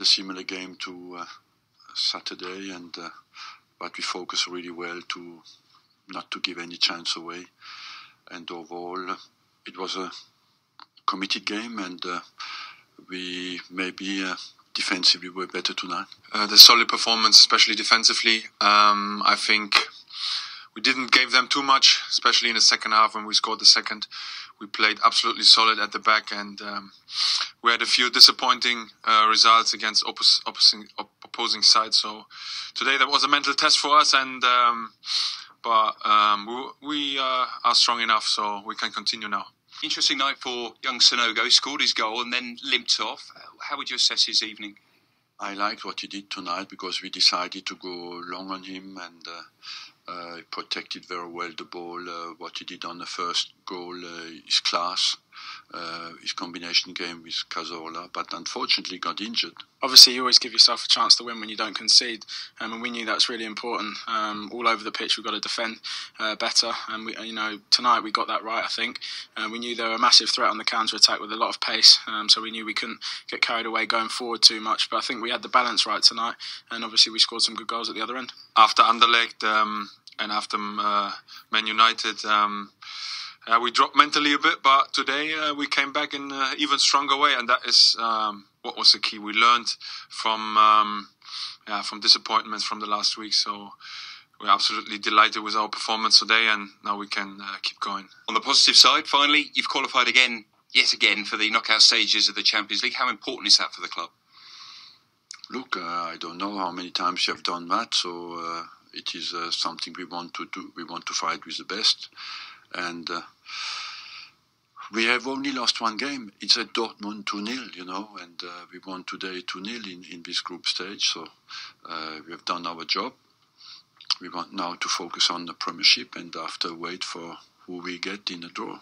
A similar game to Saturday, and but we focus really well to not to give any chance away. And overall, it was a committed game, and we maybe defensively were better tonight. The solid performance, especially defensively. I think we didn't give them too much, especially in the second half when we scored the second. We played absolutely solid at the back, and we had a few disappointing results against opposing sides. So today that was a mental test for us, and but we are strong enough, so we can continue now. Interesting night for young Sanogo. Scored his goal and then limped off. How would you assess his evening? I liked what he did tonight because we decided to go long on him, and he protected very well the ball. What he did on the first goal is class. His combination game with Cazorla, but unfortunately got injured. Obviously, you always give yourself a chance to win when you don't concede, and we knew that's really important. All over the pitch, we've got to defend better, and tonight we got that right. I think we knew they were a massive threat on the counter attack with a lot of pace, so we knew we couldn't get carried away going forward too much. But I think we had the balance right tonight, and obviously we scored some good goals at the other end. After Anderlecht and after Man United. We dropped mentally a bit, but today we came back in an even stronger way, and that is what was the key. We learned from disappointments from the last week, so we're absolutely delighted with our performance today, and now we can keep going. On the positive side, finally, you've qualified yet again for the knockout stages of the Champions League. How important is that for the club? Look, I don't know how many times you have done that, so it is something we want to do. We want to fight with the best. And we have only lost one game. It's at Dortmund 2-0, and we won today 2-0 in this group stage. So we have done our job. We want now to focus on the Premiership and after wait for who we get in the draw.